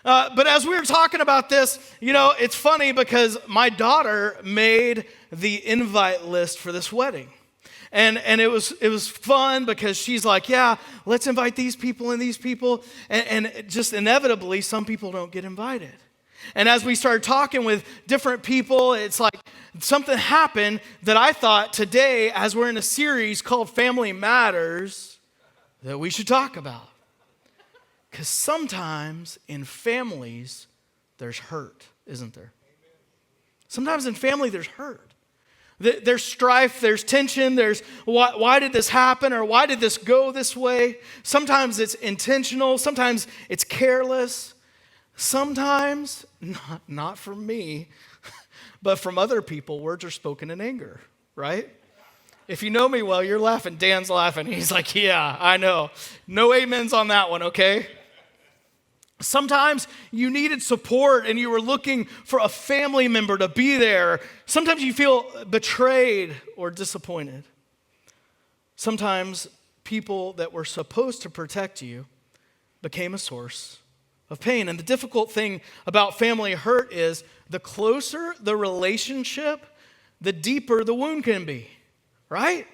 But as we were talking about this, it's funny because my daughter made the invite list for this wedding. And it was fun because she's like, yeah, let's invite these people and these people. And just inevitably, some people don't get invited. And as we started talking with different people, it's like something happened that I thought today, as we're in a series called Family Matters, that we should talk about. Because sometimes in families, there's hurt, isn't there? Sometimes in family, there's hurt. There's strife, there's tension, there's why did this happen or why did this go this way? Sometimes it's intentional, sometimes it's careless. Sometimes, not from me, but from other people, words are spoken in anger, right? If you know me well, you're laughing. Dan's laughing. He's like, yeah, I know. No amens on that one, okay? Sometimes you needed support and you were looking for a family member to be there. Sometimes you feel betrayed or disappointed. Sometimes people that were supposed to protect you became a source of pain. And the difficult thing about family hurt is the closer the relationship, the deeper the wound can be, right?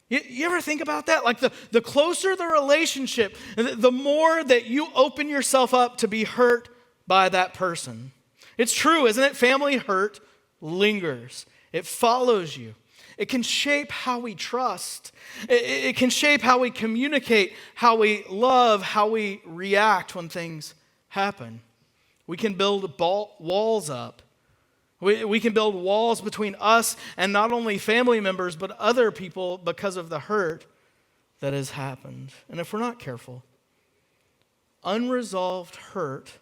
You ever think about that? Like the closer the relationship, the more that you open yourself up to be hurt by that person. It's true, isn't it? Family hurt lingers. It follows you. It can shape how we trust. It can shape how we communicate, how we love, how we react when things happen. We can build walls up. We can build walls between us and not only family members, but other people because of the hurt that has happened. And if we're not careful, unresolved hurt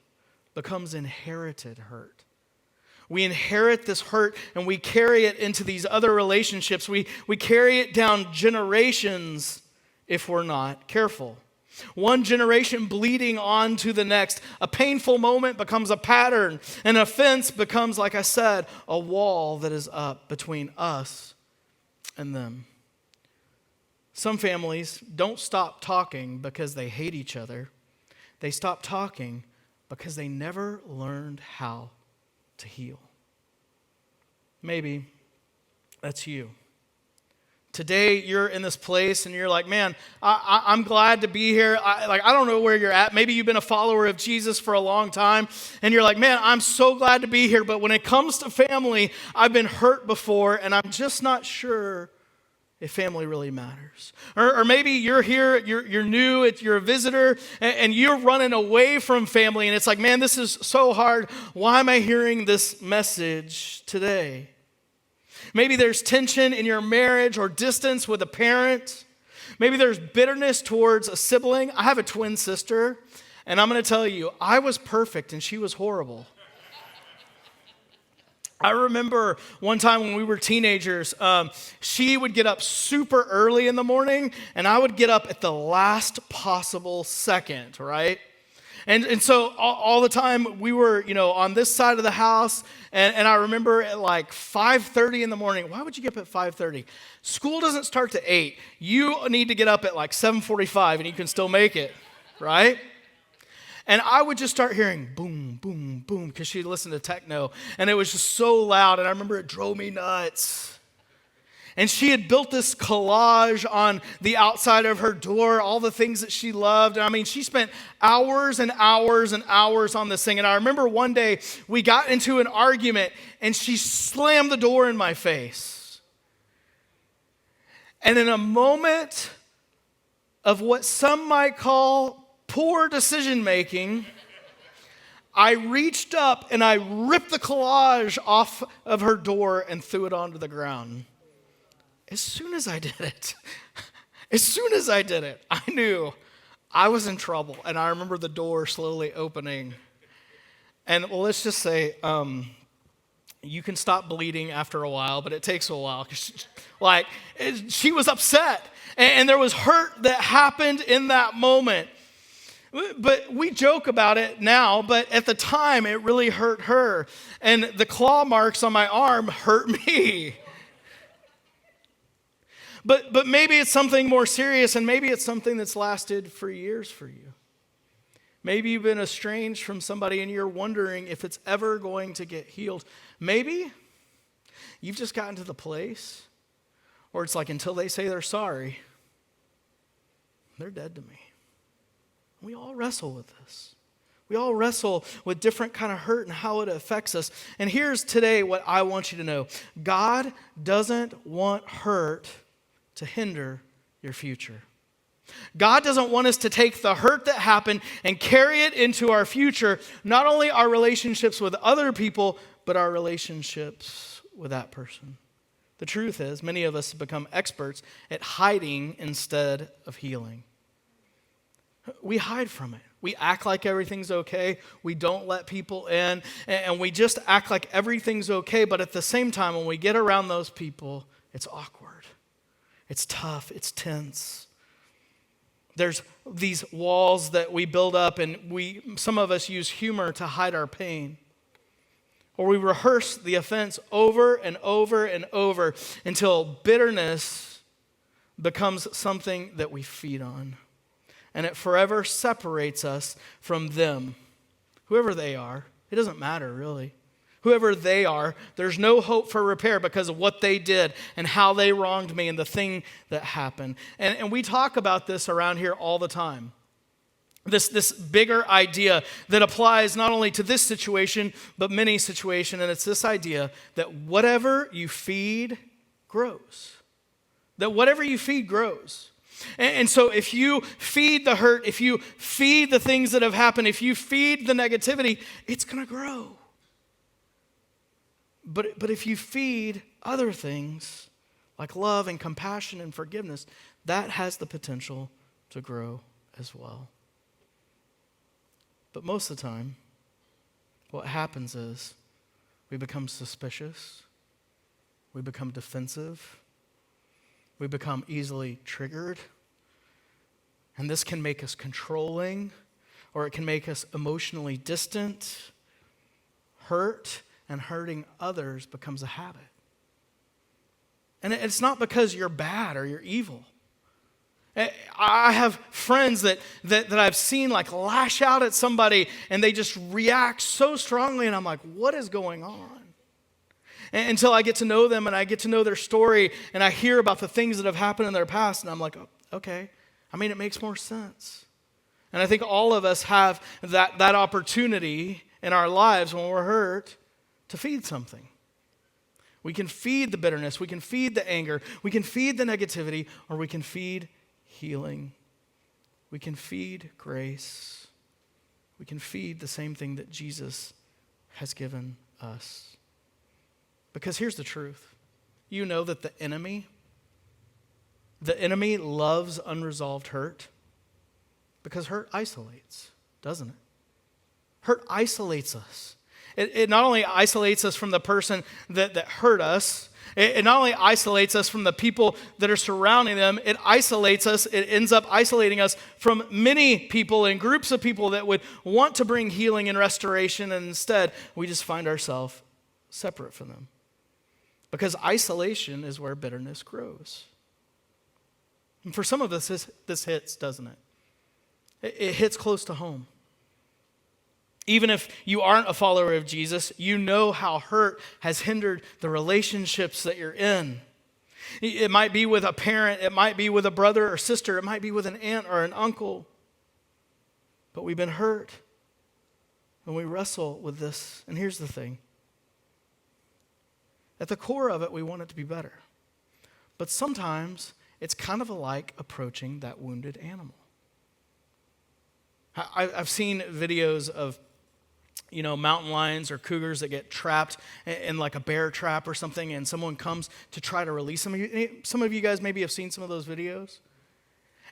becomes inherited hurt. We inherit this hurt and we carry it into these other relationships. We carry it down generations if we're not careful. One generation bleeding on to the next. A painful moment becomes a pattern. An offense becomes, like I said, a wall that is up between us and them. Some families don't stop talking because they hate each other. They stop talking because they never learned how to heal. Maybe that's you. Today, you're in this place and you're like, man, I'm glad to be here. I don't know where you're at. Maybe you've been a follower of Jesus for a long time and you're like, man, I'm so glad to be here. But when it comes to family, I've been hurt before and I'm just not sure if family really matters. Or maybe you're here, you're new, you're a visitor, and you're running away from family and it's like, man, this is so hard. Why am I hearing this message today? Maybe there's tension in your marriage or distance with a parent. Maybe there's bitterness towards a sibling. I have a twin sister, and I'm going to tell you, I was perfect and she was horrible. I remember one time when we were teenagers, she would get up super early in the morning, and I would get up at the last possible second, right? And so all the time we were, on this side of the house, and I remember at like 5:30 in the morning. Why would you get up at 5:30? School doesn't start to 8. You need to get up at like 7:45 and you can still make it, right? And I would just start hearing boom, boom, boom, because she'd listen to techno, and it was just so loud, and I remember it drove me nuts. And she had built this collage on the outside of her door, all the things that she loved. And I mean, she spent hours and hours and hours on this thing. And I remember one day we got into an argument and she slammed the door in my face. And in a moment of what some might call poor decision making, I reached up and I ripped the collage off of her door and threw it onto the ground. As soon as I did it, I knew I was in trouble. And I remember the door slowly opening. And well, let's just say you can stop bleeding after a while, but it takes a while. She was upset. And there was hurt that happened in that moment. But we joke about it now, but at the time, it really hurt her. And the claw marks on my arm hurt me. But maybe it's something more serious, and maybe it's something that's lasted for years for you. Maybe you've been estranged from somebody and you're wondering if it's ever going to get healed. Maybe you've just gotten to the place where it's like until they say they're sorry, they're dead to me. We all wrestle with this. We all wrestle with different kind of hurt and how it affects us. And here's today what I want you to know. God doesn't want hurt to hinder your future. God doesn't want us to take the hurt that happened and carry it into our future, not only our relationships with other people, but our relationships with that person. The truth is, many of us have become experts at hiding instead of healing. We hide from it. We act like everything's okay. We don't let people in, and we just act like everything's okay, but at the same time, when we get around those people, it's awkward. It's tough. It's tense. There's these walls that we build up, and some of us use humor to hide our pain. Or we rehearse the offense over and over and over until bitterness becomes something that we feed on. And it forever separates us from them. Whoever they are, it doesn't matter really. Whoever they are, there's no hope for repair because of what they did and how they wronged me and the thing that happened. And we talk about this around here all the time. This bigger idea that applies not only to this situation, but many situations. And it's this idea that whatever you feed grows. That whatever you feed grows. And so if you feed the hurt, if you feed the things that have happened, if you feed the negativity, it's going to grow. But if you feed other things like love and compassion and forgiveness, that has the potential to grow as well. But most of the time, what happens is we become suspicious, we become defensive, we become easily triggered, and this can make us controlling, or it can make us emotionally distant. Hurt and hurting others becomes a habit. And it's not because you're bad or you're evil. I have friends that I've seen like lash out at somebody and they just react so strongly, and I'm like, what is going on? Until I get to know them and I get to know their story and I hear about the things that have happened in their past, and I'm like, oh, okay. I mean, it makes more sense. And I think all of us have that opportunity in our lives when we're hurt to feed something. We can feed the bitterness, we can feed the anger, we can feed the negativity, or we can feed healing. We can feed grace. We can feed the same thing that Jesus has given us. Because here's the truth. You know that the enemy loves unresolved hurt because hurt isolates, doesn't it? Hurt isolates us. It not only isolates us from the person that hurt us, it not only isolates us from the people that are surrounding them, it isolates us, it ends up isolating us from many people and groups of people that would want to bring healing and restoration, and instead we just find ourselves separate from them. Because isolation is where bitterness grows. And for some of us, this hits, doesn't it? It hits close to home. Even if you aren't a follower of Jesus, you know how hurt has hindered the relationships that you're in. It might be with a parent, it might be with a brother or sister, it might be with an aunt or an uncle. But we've been hurt when we wrestle with this. And here's the thing. At the core of it, we want it to be better. But sometimes it's kind of like approaching that wounded animal. I've seen videos of mountain lions or cougars that get trapped in like a bear trap or something, and someone comes to try to release them. Some of you guys maybe have seen some of those videos.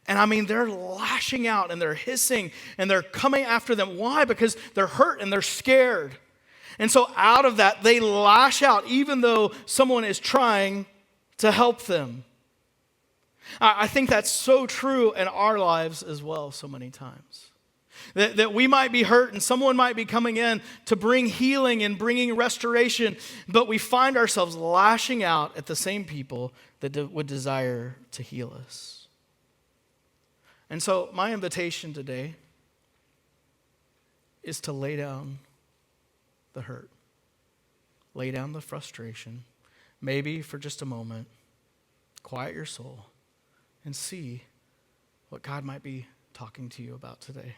And I mean, they're lashing out and they're hissing and they're coming after them. Why? Because they're hurt and they're scared. And so out of that, they lash out even though someone is trying to help them. I think that's so true in our lives as well so many times. That we might be hurt and someone might be coming in to bring healing and bringing restoration, but we find ourselves lashing out at the same people that would desire to heal us. And so my invitation today is to lay down the hurt, lay down the frustration, maybe for just a moment, quiet your soul, and see what God might be talking to you about today.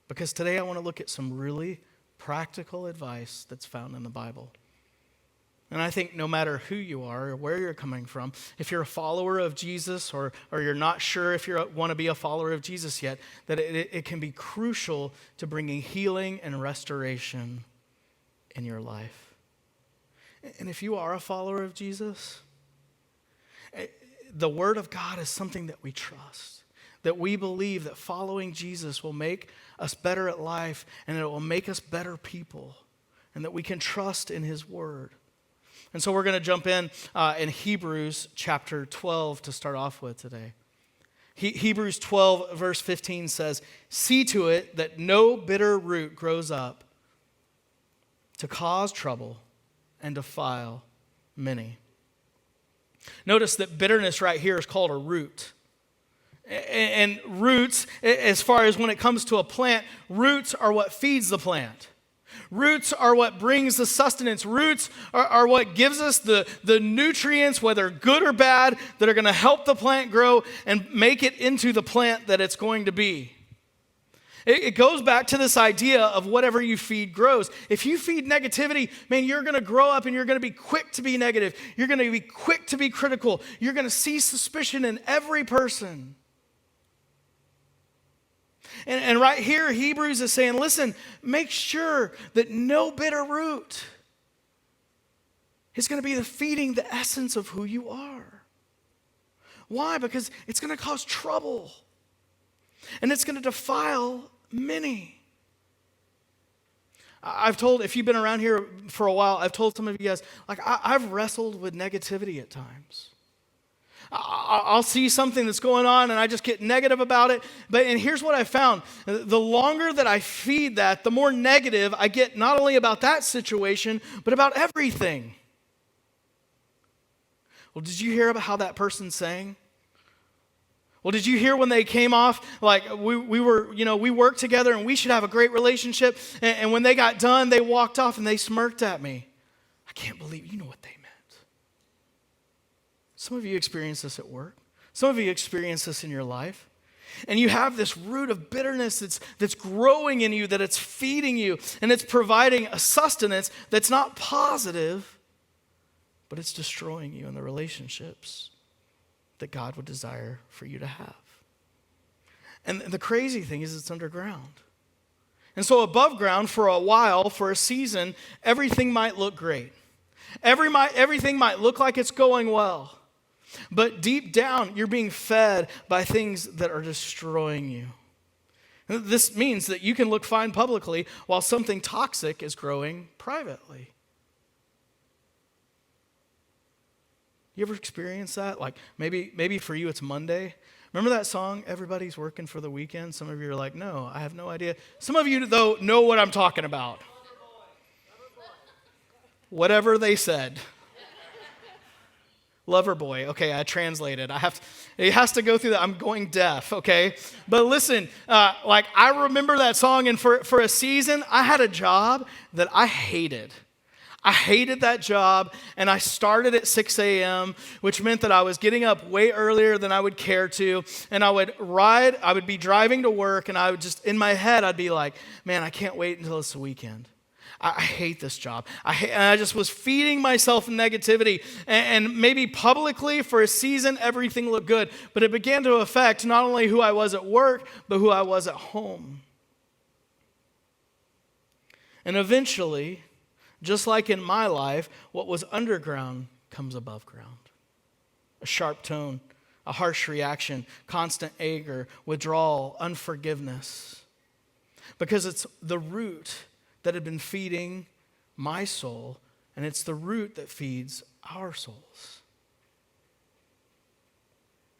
Because today I want to look at some really practical advice that's found in the Bible. And I think no matter who you are or where you're coming from, if you're a follower of Jesus or you're not sure if you want to be a follower of Jesus yet, that it can be crucial to bringing healing and restoration in your life. And if you are a follower of Jesus, the Word of God is something that we trust, that we believe that following Jesus will make us better at life and it will make us better people, and that we can trust in His Word. And so we're going to jump in Hebrews chapter 12 to start off with today. Hebrews 12 verse 15 says, "See to it that no bitter root grows up to cause trouble and defile many." Notice that bitterness right here is called a root. And roots, as far as when it comes to a plant, roots are what feeds the plant. Roots are what brings the sustenance. Roots are what gives us the nutrients, whether good or bad, that are going to help the plant grow and make it into the plant that it's going to be. It goes back to this idea of whatever you feed grows. If you feed negativity, man, you're going to grow up and you're going to be quick to be negative. You're going to be quick to be critical. You're going to see suspicion in every person. And right here, Hebrews is saying, listen, make sure that no bitter root is going to be feeding the essence of who you are. Why? Because it's going to cause trouble. And it's going to defile many. I've told, if you've been around here for a while, I've told some of you guys, like I've wrestled with negativity at times. I'll see something that's going on and I just get negative about it. And here's what I found. The longer that I feed that, the more negative I get, not only about that situation, but about everything. Well, did you hear about how that person sang? Well, did you hear when they came off, like we worked together and we should have a great relationship. And when they got done, they walked off and they smirked at me. I can't believe, you know what they meant. Some of you experience this at work. Some of you experience this in your life. And you have this root of bitterness that's growing in you, that it's feeding you, and it's providing a sustenance that's not positive, but it's destroying you in the relationships that God would desire for you to have. And the crazy thing is it's underground. And so above ground, for a while, for a season, everything might look great. Everything might look like it's going well. But deep down, you're being fed by things that are destroying you. This means that you can look fine publicly while something toxic is growing privately. You ever experience that? Like maybe for you it's Monday. Remember that song, Everybody's Working for the Weekend? Some of you are like, no, I have no idea. Some of you, though, know what I'm talking about. Whatever they said. Lover boy. Okay, I translated. It has to go through that. I'm going deaf, okay? But listen, I remember that song, and for a season, I had a job that I hated. I hated that job, and I started at 6 a.m., which meant that I was getting up way earlier than I would care to, and I would be driving to work, and I would just, in my head, I'd be like, man, I can't wait until it's the weekend. I hate this job. And I just was feeding myself negativity. And maybe publicly for a season, everything looked good. But it began to affect not only who I was at work, but who I was at home. And eventually, just like in my life, what was underground comes above ground. A sharp tone, a harsh reaction, constant anger, withdrawal, unforgiveness. Because it's the root that had been feeding my soul, and it's the root that feeds our souls.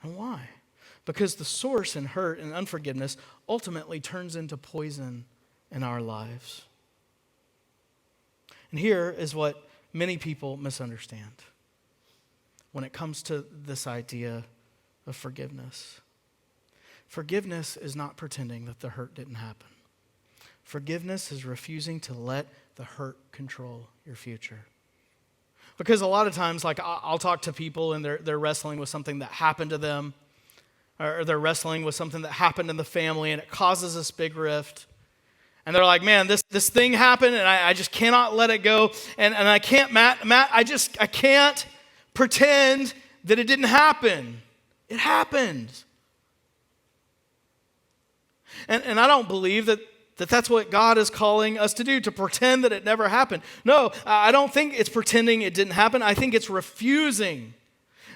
And why? Because the source in hurt and unforgiveness ultimately turns into poison in our lives. And here is what many people misunderstand when it comes to this idea of forgiveness. Forgiveness is not pretending that the hurt didn't happen. Forgiveness is refusing to let the hurt control your future. Because a lot of times, like I'll talk to people and they're wrestling with something that happened to them, or they're wrestling with something that happened in the family and it causes this big rift. And they're like, man, this thing happened and I just cannot let it go. And I can't, Matt, I can't pretend that it didn't happen. It happened. And I don't believe that that's what God is calling us to do, to pretend that it never happened. No, I don't think it's pretending it didn't happen. I think it's refusing.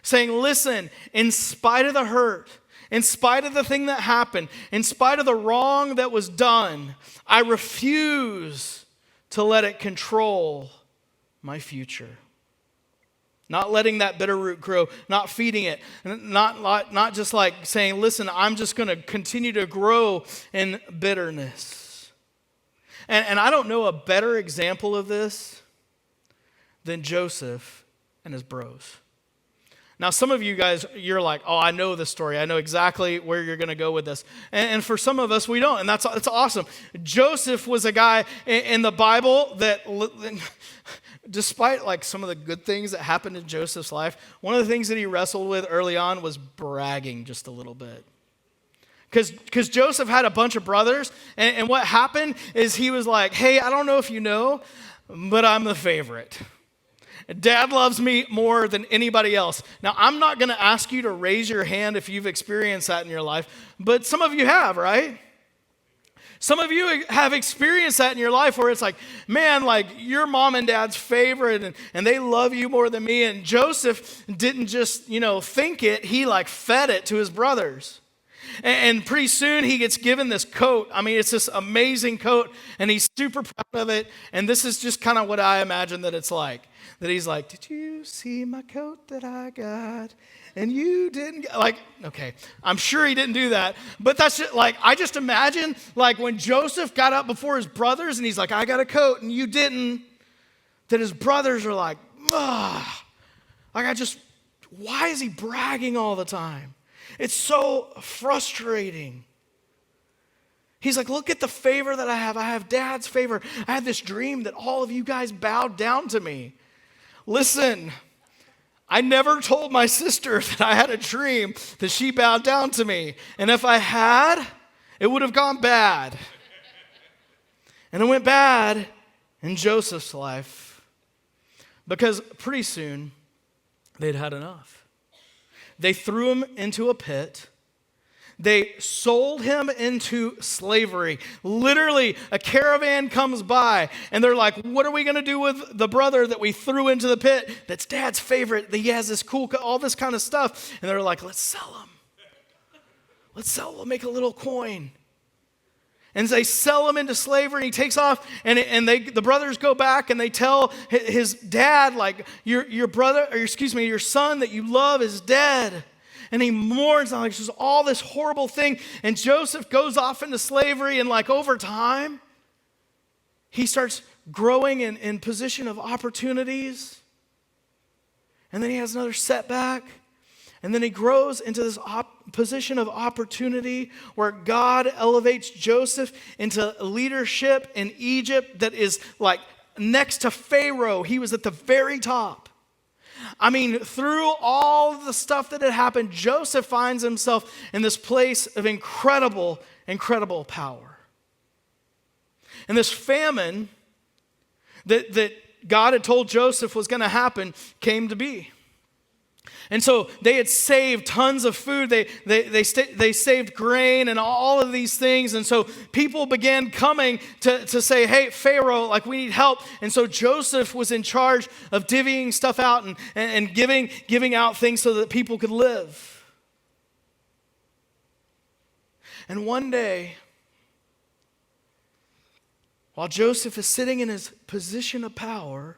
Saying, listen, in spite of the hurt, in spite of the thing that happened, in spite of the wrong that was done, I refuse to let it control my future. Not letting that bitter root grow, not feeding it, not just like saying, listen, I'm just going to continue to grow in bitterness. And I don't know a better example of this than Joseph and his bros. Now, some of you guys, you're like, oh, I know the story. I know exactly where you're going to go with this. And for some of us, we don't. And that's awesome. Joseph was a guy in the Bible that, despite like some of the good things that happened in Joseph's life, one of the things that he wrestled with early on was bragging just a little bit. Because Joseph had a bunch of brothers, and what happened is he was like, hey, I don't know if you know, but I'm the favorite. Dad loves me more than anybody else. Now, I'm not going to ask you to raise your hand if you've experienced that in your life, but some of you have, right? Some of you have experienced that in your life where it's like, man, like your mom and dad's favorite and they love you more than me. And Joseph didn't just, think it. He like fed it to his brothers. And pretty soon he gets given this coat. I mean, it's this amazing coat and he's super proud of it. And this is just kind of what I imagine that it's like. That he's like, did you see my coat that I got? And you didn't, like, okay, I'm sure he didn't do that. But that's just, like, I just imagine, like, when Joseph got up before his brothers and he's like, I got a coat and you didn't, that his brothers are like, why is he bragging all the time? It's so frustrating. He's like, look at the favor that I have. I have Dad's favor. I had this dream that all of you guys bowed down to me. Listen, I never told my sister that I had a dream that she bowed down to me. And if I had, it would have gone bad. And it went bad in Joseph's life because pretty soon they'd had enough. They threw him into a pit. They sold him into slavery. Literally, a caravan comes by, and they're like, what are we going to do with the brother that we threw into the pit that's Dad's favorite, that he has this cool, all this kind of stuff? And they're like, let's sell him. We'll make a little coin. And they sell him into slavery, and he takes off, and the brothers go back, and they tell his dad, like, your son that you love is dead. And he mourns, like, just all this horrible thing. And Joseph goes off into slavery, and like over time, he starts growing in position of opportunities. And then he has another setback. And then he grows into this position of opportunity where God elevates Joseph into leadership in Egypt that is like next to Pharaoh. He was at the very top. I mean, through all the stuff that had happened, Joseph finds himself in this place of incredible, incredible power. And this famine that God had told Joseph was going to happen came to be. And so they had saved tons of food. They saved grain and all of these things. And so people began coming to say, hey, Pharaoh, like we need help. And so Joseph was in charge of divvying stuff out and giving out things so that people could live. And one day, while Joseph is sitting in his position of power,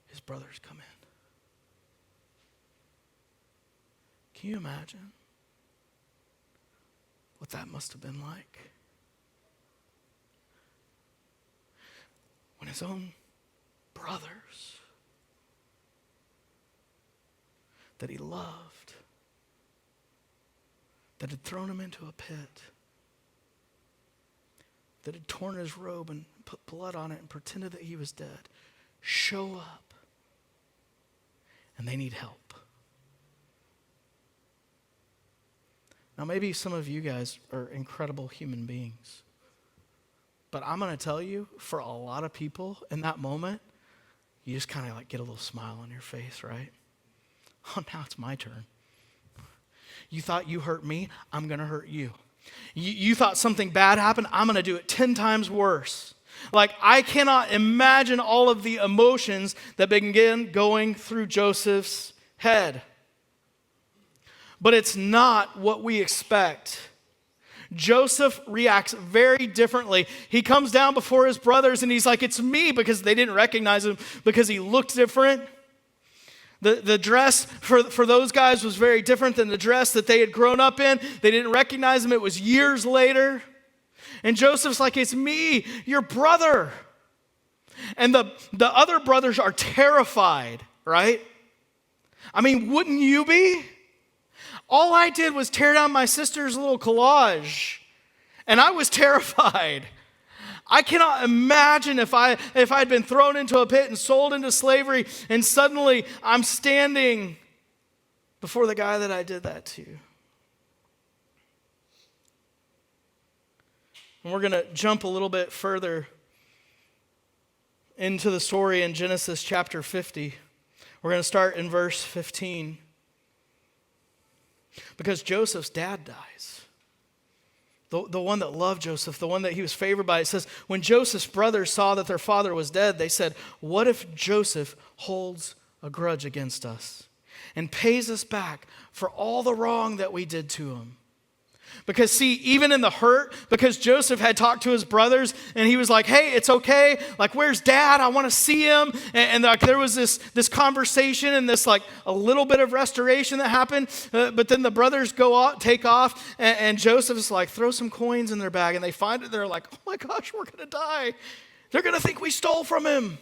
his brothers come in. Can you imagine what that must have been like? When his own brothers that he loved, that had thrown him into a pit, that had torn his robe and put blood on it and pretended that he was dead show up, and they need help. Now, maybe some of you guys are incredible human beings, but I'm going to tell you, for a lot of people in that moment, you just kind of like get a little smile on your face, right? Oh, now it's my turn. You thought you hurt me, I'm going to hurt you. You thought something bad happened, I'm going to do it 10 times worse. Like, I cannot imagine all of the emotions that began going through Joseph's head. But it's not what we expect. Joseph reacts very differently. He comes down before his brothers and he's like, it's me, because they didn't recognize him because he looked different. The dress for those guys was very different than the dress that they had grown up in. They didn't recognize him. It was years later. And Joseph's like, it's me, your brother. And the other brothers are terrified, right? I mean, wouldn't you be? All I did was tear down my sister's little collage, and I was terrified. I cannot imagine if I'd been thrown into a pit and sold into slavery, and suddenly I'm standing before the guy that I did that to. And we're going to jump a little bit further into the story in Genesis chapter 50. We're going to start in verse 15. Because Joseph's dad dies. The one that loved Joseph, the one that he was favored by. It says, when Joseph's brothers saw that their father was dead, they said, what if Joseph holds a grudge against us and pays us back for all the wrong that we did to him? Because see, even in the hurt, because Joseph had talked to his brothers and he was like, hey, it's okay. Like, where's dad? I want to see him. And like, there was this conversation and this like a little bit of restoration that happened. But then the brothers go out, take off, and Joseph's like, throw some coins in their bag. And they find it. They're like, oh my gosh, we're going to die. They're going to think we stole from him.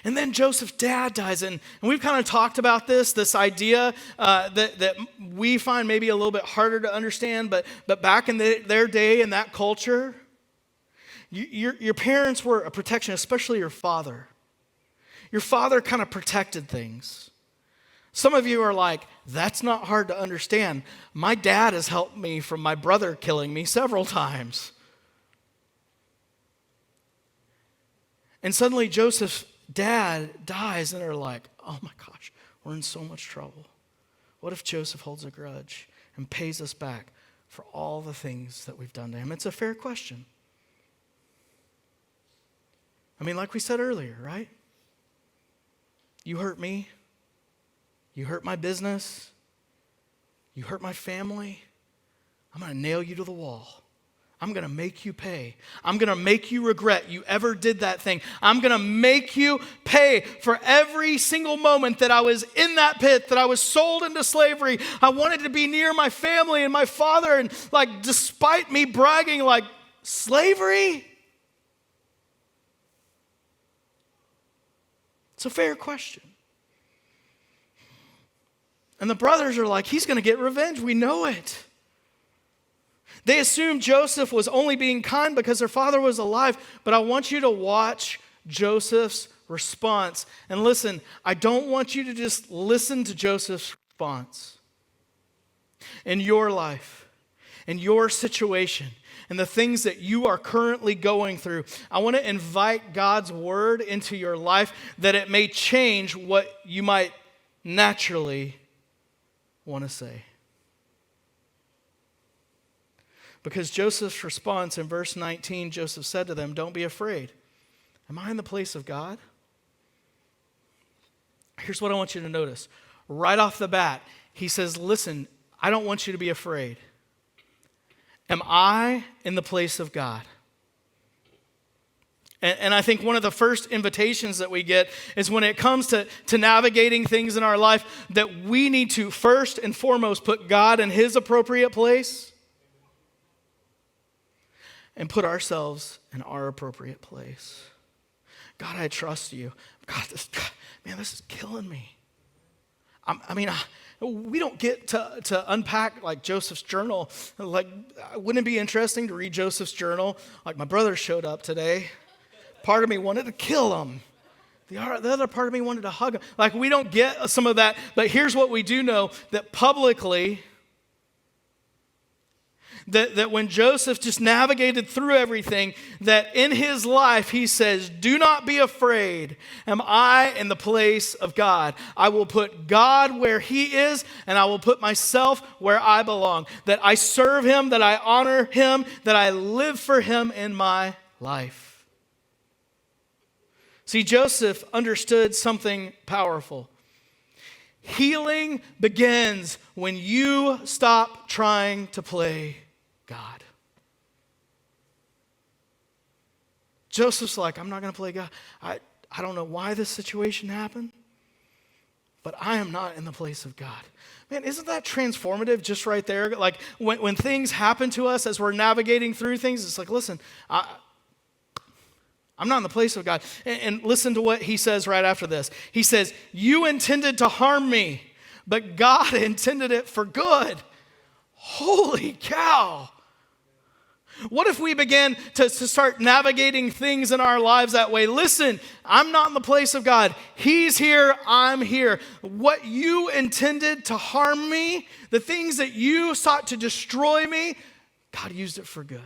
And then Joseph's dad dies, and we've kind of talked about this idea that we find maybe a little bit harder to understand, but back in their day, in that culture, your parents were a protection, especially your father. Your father kind of protected things. Some of you are like, that's not hard to understand. My dad has helped me from my brother killing me several times. And suddenly Joseph's dad dies, and they're like, oh my gosh, we're in so much trouble. What if Joseph holds a grudge and pays us back for all the things that we've done to him? It's a fair question. I mean, like we said earlier, right? You hurt me. You hurt my business. You hurt my family. I'm going to nail you to the wall. I'm going to make you pay. I'm going to make you regret you ever did that thing. I'm going to make you pay for every single moment that I was in that pit, that I was sold into slavery. I wanted to be near my family and my father, and like, despite me bragging like, slavery? It's a fair question. And the brothers are like, he's going to get revenge. We know it. They assumed Joseph was only being kind because their father was alive. But I want you to watch Joseph's response. And listen, I don't want you to just listen to Joseph's response. In your life, in your situation, and the things that you are currently going through, I want to invite God's word into your life that it may change what you might naturally want to say. Because Joseph's response in verse 19, Joseph said to them, don't be afraid. Am I in the place of God? Here's what I want you to notice. Right off the bat, he says, listen, I don't want you to be afraid. Am I in the place of God? And I think one of the first invitations that we get is when it comes to navigating things in our life, that we need to first and foremost put God in his appropriate place and put ourselves in our appropriate place. God, I trust you. God, this is killing me. We don't get to unpack like Joseph's journal. Like, wouldn't it be interesting to read Joseph's journal? Like, my brother showed up today. Part of me wanted to kill him. The other part of me wanted to hug him. Like, we don't get some of that. But here's what we do know, that publicly, that when Joseph just navigated through everything, that in his life he says, do not be afraid. Am I in the place of God? I will put God where he is, and I will put myself where I belong. That I serve him, that I honor him, that I live for him in my life. See, Joseph understood something powerful. Healing begins when you stop trying to play God. Joseph's like, I'm not going to play God. I don't know why this situation happened, but I am not in the place of God. Man, isn't that transformative just right there? Like when things happen to us as we're navigating through things, it's like, listen, I'm not in the place of God. And listen to what he says right after this. He says, you intended to harm me, but God intended it for good. Holy cow. What if we began to start navigating things in our lives that way? Listen, I'm not in the place of God. He's here, I'm here. What you intended to harm me, the things that you sought to destroy me, God used it for good.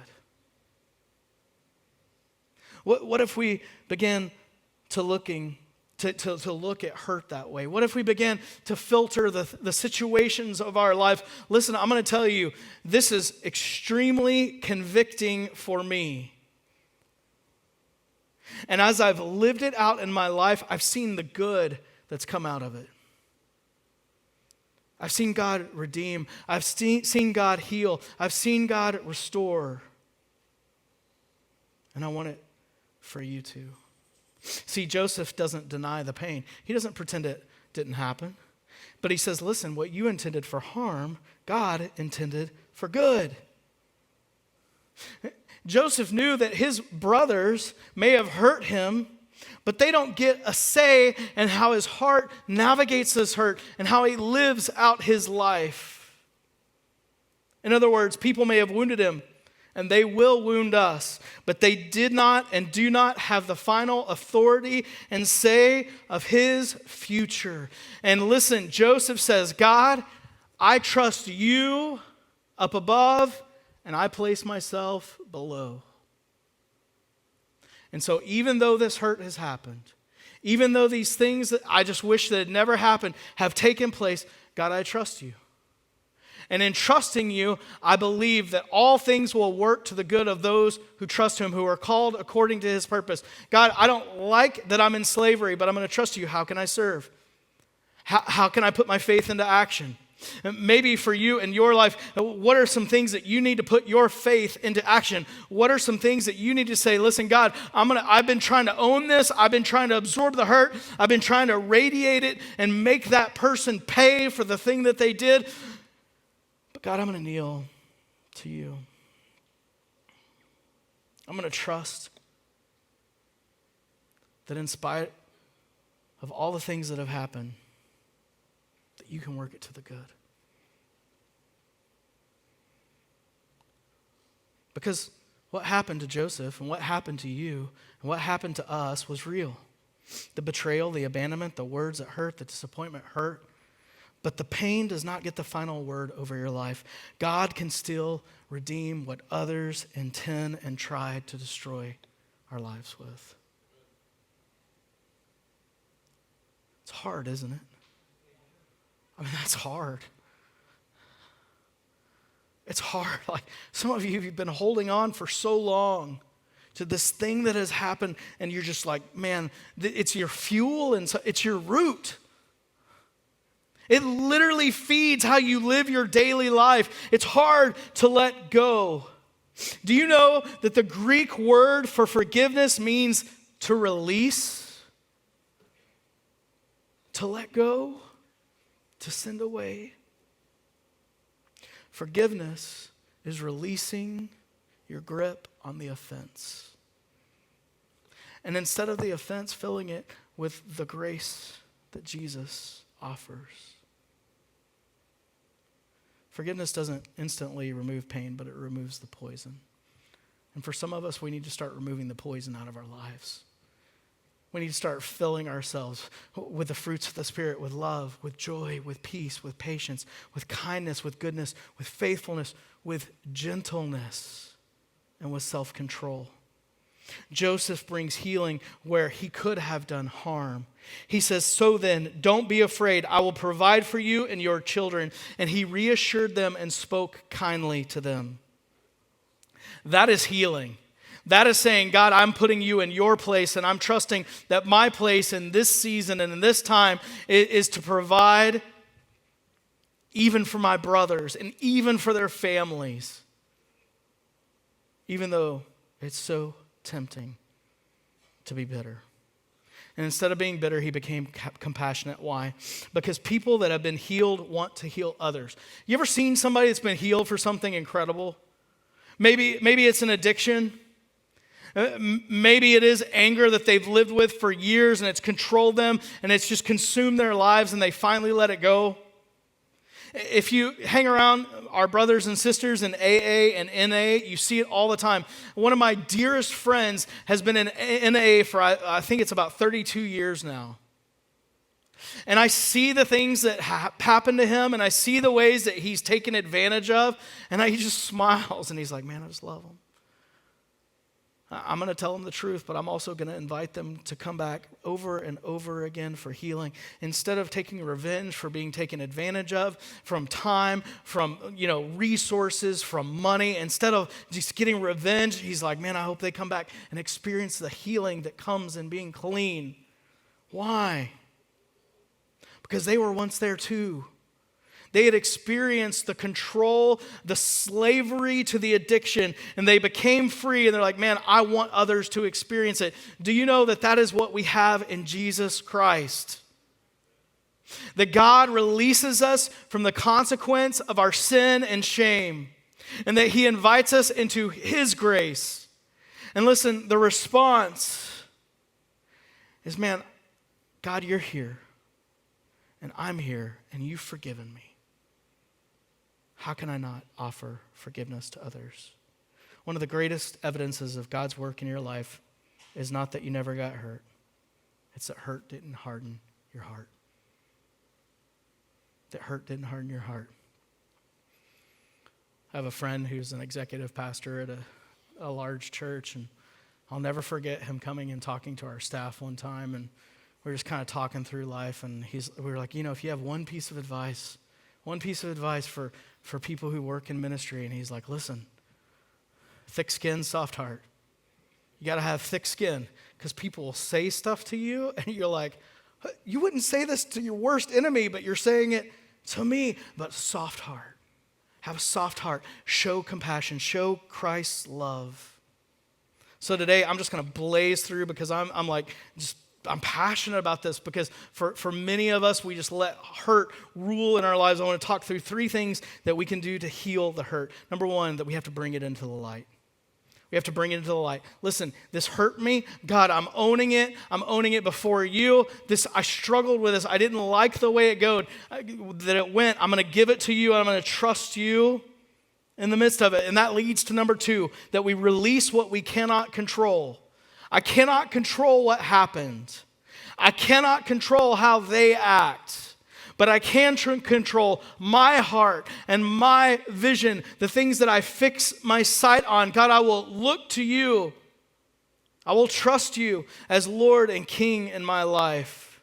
What if we began to look at hurt that way? What if we began to filter the situations of our life? Listen, I'm going to tell you, this is extremely convicting for me. And as I've lived it out in my life, I've seen the good that's come out of it. I've seen God redeem. I've seen God heal. I've seen God restore. And I want it for you too. See, Joseph doesn't deny the pain. He doesn't pretend it didn't happen. But he says, listen, what you intended for harm, God intended for good. Joseph knew that his brothers may have hurt him, but they don't get a say in how his heart navigates this hurt and how he lives out his life. In other words, people may have wounded him, and they will wound us, but they did not and do not have the final authority and say of his future. And listen, Joseph says, God, I trust you up above, and I place myself below. And so even though this hurt has happened, even though these things that I just wish that had never happened have taken place, God, I trust you. And in trusting you, I believe that all things will work to the good of those who trust him, who are called according to his purpose. God, I don't like that I'm in slavery, but I'm going to trust you. How can I serve? How can I put my faith into action? Maybe for you in your life, what are some things that you need to put your faith into action? What are some things that you need to say, listen, God, I've been trying to own this. I've been trying to absorb the hurt. I've been trying to radiate it and make that person pay for the thing that they did. God, I'm going to kneel to you. I'm going to trust that in spite of all the things that have happened, that you can work it to the good. Because what happened to Joseph and what happened to you and what happened to us was real. The betrayal, the abandonment, the words that hurt, the disappointment hurt. But the pain does not get the final word over your life. God can still redeem what others intend and try to destroy our lives with. It's hard, isn't it? I mean, that's hard. It's hard. Like some of you, you've been holding on for so long to this thing that has happened, and you're just like, man, it's your fuel and it's your root. It literally feeds how you live your daily life. It's hard to let go. Do you know that the Greek word for forgiveness means to release, to let go, to send away? Forgiveness is releasing your grip on the offense. And instead of the offense, filling it with the grace that Jesus offers. Forgiveness doesn't instantly remove pain, but it removes the poison. And for some of us, we need to start removing the poison out of our lives. We need to start filling ourselves with the fruits of the Spirit, with love, with joy, with peace, with patience, with kindness, with goodness, with faithfulness, with gentleness, and with self-control. Joseph brings healing where he could have done harm. He says, so then, don't be afraid. I will provide for you and your children. And he reassured them and spoke kindly to them. That is healing. That is saying, God, I'm putting you in your place, and I'm trusting that my place in this season and in this time is to provide even for my brothers and even for their families, even though it's so tempting to be bitter. And instead of being bitter, he became compassionate. Why? Because people that have been healed want to heal others. You ever seen somebody that's been healed for something incredible? Maybe it's an addiction. Maybe it is anger that they've lived with for years and it's controlled them and it's just consumed their lives and they finally let it go. If you hang around our brothers and sisters in AA and NA, you see it all the time. One of my dearest friends has been in NA for, I think it's about 32 years now. And I see the things that happen to him, and I see the ways that he's taken advantage of, and he just smiles, and he's like, man, I just love him. I'm going to tell them the truth, but I'm also going to invite them to come back over and over again for healing. Instead of taking revenge for being taken advantage of, from time, from resources, from money, instead of just getting revenge, he's like, man, I hope they come back and experience the healing that comes in being clean. Why? Because they were once there too. They had experienced the control, the slavery to the addiction, and they became free, and they're like, man, I want others to experience it. Do you know that that is what we have in Jesus Christ? That God releases us from the consequence of our sin and shame, and that he invites us into his grace. And listen, the response is, man, God, you're here, and I'm here, and you've forgiven me. How can I not offer forgiveness to others? One of the greatest evidences of God's work in your life is not that you never got hurt. It's that hurt didn't harden your heart. That hurt didn't harden your heart. I have a friend who's an executive pastor at a large church, and I'll never forget him coming and talking to our staff one time, and we were just kind of talking through life, and we were like, if you have one piece of advice for people who work in ministry, and he's like, listen, thick skin, soft heart. You got to have thick skin, because people will say stuff to you, and you're like, you wouldn't say this to your worst enemy, but you're saying it to me. But soft heart. Have a soft heart. Show compassion. Show Christ's love. So today, I'm just going to blaze through, because I'm passionate about this, because for many of us, we just let hurt rule in our lives. I want to talk through 3 things that we can do to heal the hurt. Number 1, that we have to bring it into the light. We have to bring it into the light. Listen, this hurt me. God, I'm owning it. I'm owning it before you. I struggled with this. I didn't like the way that it went. I'm going to give it to you, and I'm going to trust you in the midst of it. And that leads to number 2, that we release what we cannot control. I cannot control what happened. I cannot control how they act. But I can control my heart and my vision, the things that I fix my sight on. God, I will look to you. I will trust you as Lord and King in my life.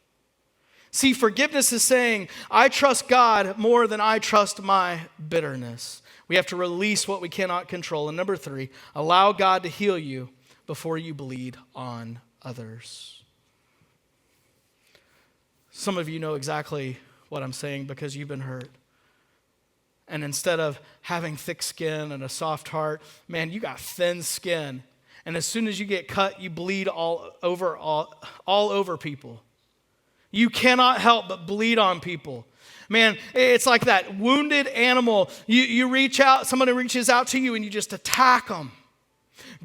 See, forgiveness is saying, I trust God more than I trust my bitterness. We have to release what we cannot control. And number 3, allow God to heal you before you bleed on others. Some of you know exactly what I'm saying, because you've been hurt. And instead of having thick skin and a soft heart, man, you got thin skin. And as soon as you get cut, you bleed all over people. You cannot help but bleed on people. Man, it's like that wounded animal. You reach out, somebody reaches out to you, and you just attack them.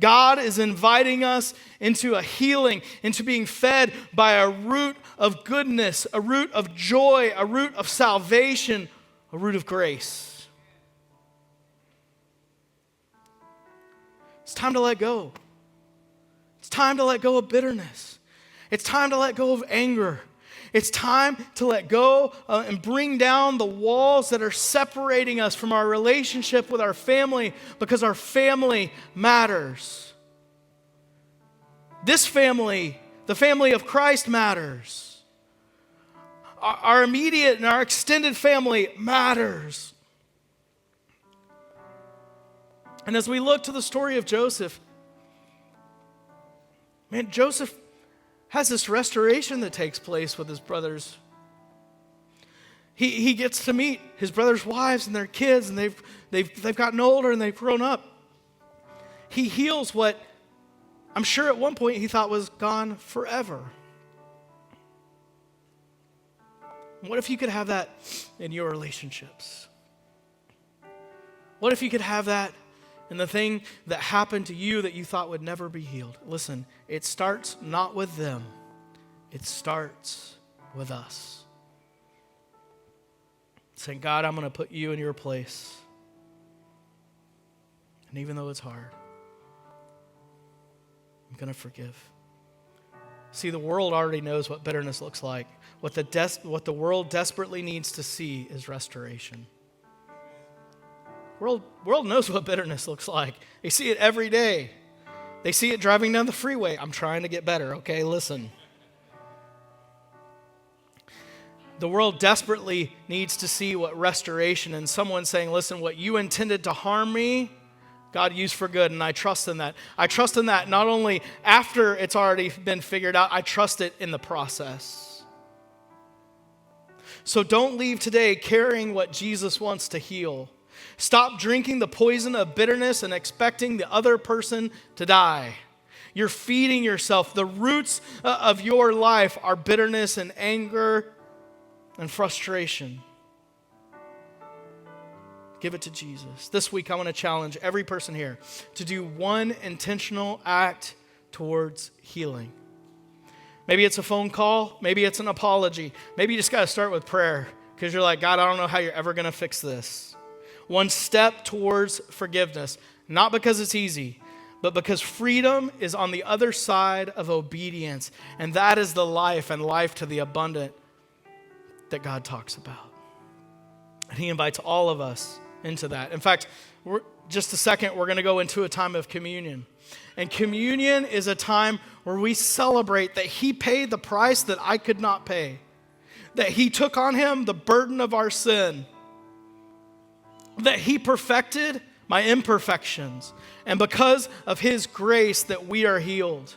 God is inviting us into a healing, into being fed by a root of goodness, a root of joy, a root of salvation, a root of grace. It's time to let go. It's time to let go of bitterness. It's time to let go of anger. It's time to let go and bring down the walls that are separating us from our relationship with our family, because our family matters. This family, the family of Christ, matters. Our immediate and our extended family matters. And as we look to the story of Joseph, man, Joseph has this restoration that takes place with his brothers. He gets to meet his brothers' wives and their kids, and they've gotten older and they've grown up. He heals what I'm sure at one point he thought was gone forever. What if you could have that in your relationships? What if you could have that in the thing that happened to you that you thought would never be healed? Listen, it starts not with them. It starts with us. Saying, God, I'm going to put you in your place. And even though it's hard, I'm going to forgive. See, the world already knows what bitterness looks like. What the world desperately needs to see is restoration. World knows what bitterness looks like. They see it every day. They see it driving down the freeway. I'm trying to get better, okay? Listen. The world desperately needs to see what restoration, and someone saying, listen, what you intended to harm me, God used for good, and I trust in that. I trust in that not only after it's already been figured out, I trust it in the process. So don't leave today carrying what Jesus wants to heal. Stop drinking the poison of bitterness and expecting the other person to die. You're feeding yourself. The roots of your life are bitterness and anger and frustration. Give it to Jesus. This week, I want to challenge every person here to do one intentional act towards healing. Maybe it's a phone call. Maybe it's an apology. Maybe you just got to start with prayer because you're like, God, I don't know how you're ever going to fix this. One step towards forgiveness, not because it's easy, but because freedom is on the other side of obedience. And that is the life and life to the abundant that God talks about. And he invites all of us into that. In fact, just a second, we're going to go into a time of communion. And communion is a time where we celebrate that he paid the price that I could not pay, that he took on him the burden of our sin, that he perfected my imperfections, and because of his grace that we are healed.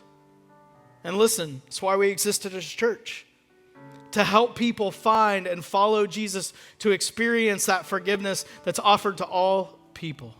And listen, that's why we existed as a church, to help people find and follow Jesus, to experience that forgiveness that's offered to all people.